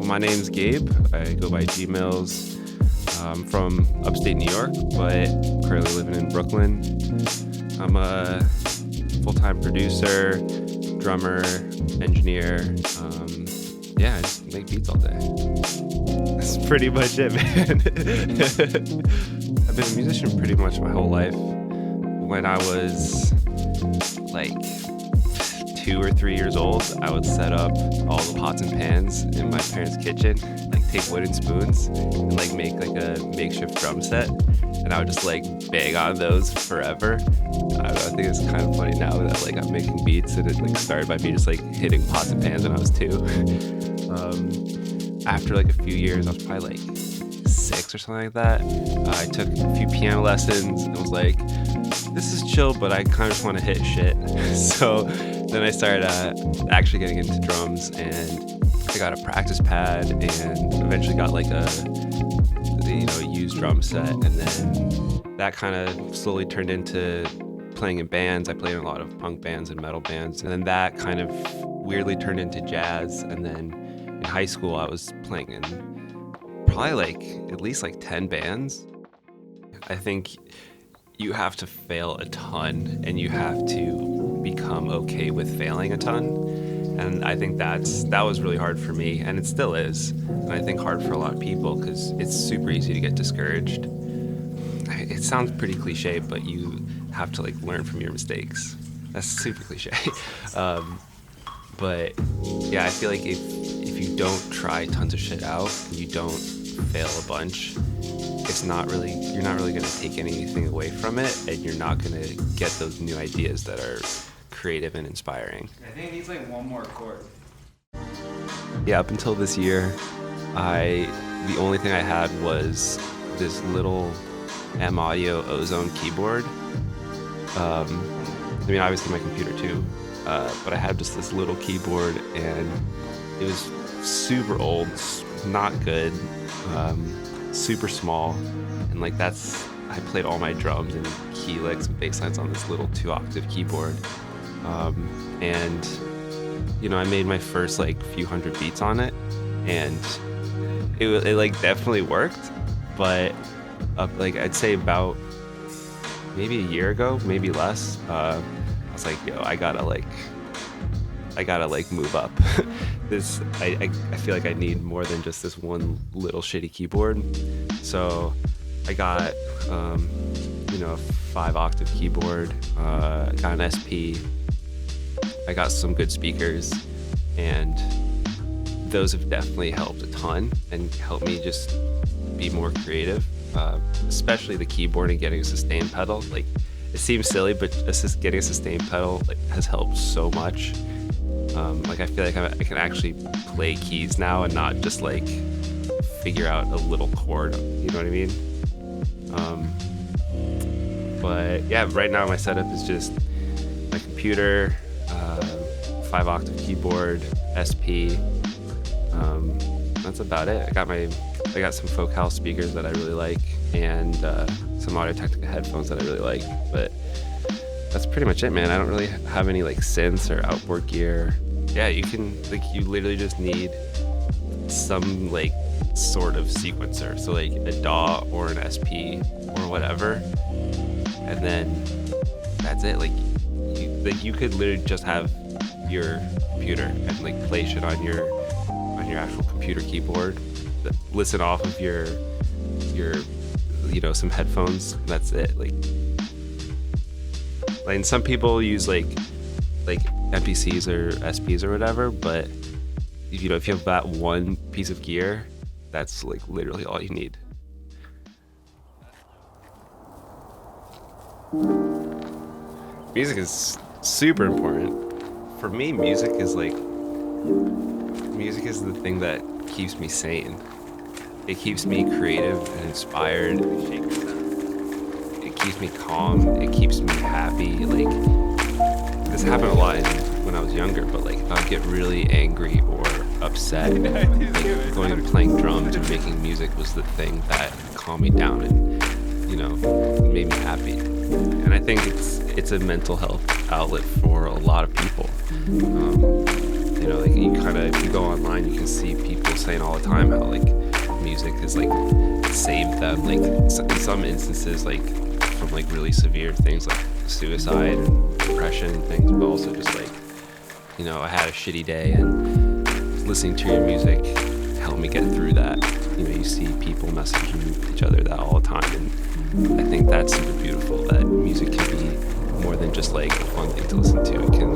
My name's Gabe. I go by Gmails. I'm from upstate New York, but currently living in Brooklyn. I'm a full-time producer, drummer, engineer. I just make beats all day. That's pretty much it, man. I've been a musician pretty much my whole life. When I was like 2 or 3 years old, I would set up all the pots and pans in my parents' kitchen, like take wooden spoons and like make like a makeshift drum set. And I would just like bang on those forever. I don't know, I think it's kind of funny now that like I'm making beats and it like started by me just like hitting pots and pans when I was 2. After like a few years, I was probably like 6 or something like that. I took a few piano lessons and was like, this is chill, but I kind of just want to hit shit. So then I started actually getting into drums, and I got a practice pad and eventually got like a used drum set. And then that kind of slowly turned into playing in bands. I played in a lot of punk bands and metal bands. And then that kind of weirdly turned into jazz. And then in high school, I was playing in probably like at least like 10 bands. I think you have to fail a ton and you have to become okay with failing a ton. And I think that was really hard for me, and it still is. And I think hard for a lot of people because it's super easy to get discouraged. It sounds pretty cliche, but you have to like learn from your mistakes. That's super cliche. But yeah, I feel like if you don't try tons of shit out and you don't fail a bunch, you're not really going to take anything away from it, and you're not going to get those new ideas that are creative and inspiring. I think it needs like one more chord. Yeah, up until this year, the only thing I had was this little M Audio Ozone keyboard. Obviously my computer too, but I had just this little keyboard, and it was super old, not good, super small, and like I played all my drums and key licks and bass lines on this little 2-octave keyboard. I made my first like few hundred beats on it, and it like definitely worked, but I'd say about maybe a year ago, maybe less, I was like, yo, I gotta move up. I feel like I need more than just this one little shitty keyboard. So I got a 5-octave keyboard, got an SP, I got some good speakers, and those have definitely helped a ton and helped me just be more creative, especially the keyboard and getting a sustain pedal. Like, it seems silly, but getting a sustain pedal has helped so much. I feel like I can actually play keys now and not just like figure out a little chord, you know what I mean? But yeah, right now my setup is just my computer, 5-octave keyboard, SP. That's about it. I got some Focal speakers that I really like, and some Audio-Technica headphones that I really like. But that's pretty much it, man. I don't really have any like synths or outboard gear. Yeah, you literally just need some like sort of sequencer. So like a DAW or an SP or whatever, and then that's it. You could literally just have your computer and like play shit on your actual computer keyboard, listen off of your some headphones. That's it. And some people use like MPCs or SPs or whatever, but if you have that one piece of gear, that's like literally all you need. Music is super important. For me, music is the thing that keeps me sane. It keeps me creative and inspired. It keeps me calm. It keeps me happy. Like, this happened a lot when I was younger, but like if I would get really angry or upset, like, going and playing drums or making music was the thing that calmed me down and made me happy. And I think it's a mental health outlet for a lot of people. If you go online, you can see people saying all the time how like music has like saved them, like in some instances, like from like really severe things like suicide and depression and things, but also just like, you know, I had a shitty day and listening to your music helped me get through that. You know, you see people messaging each other that all the time, and I think that's super beautiful, that music can be more than just like a fun thing to listen to. It can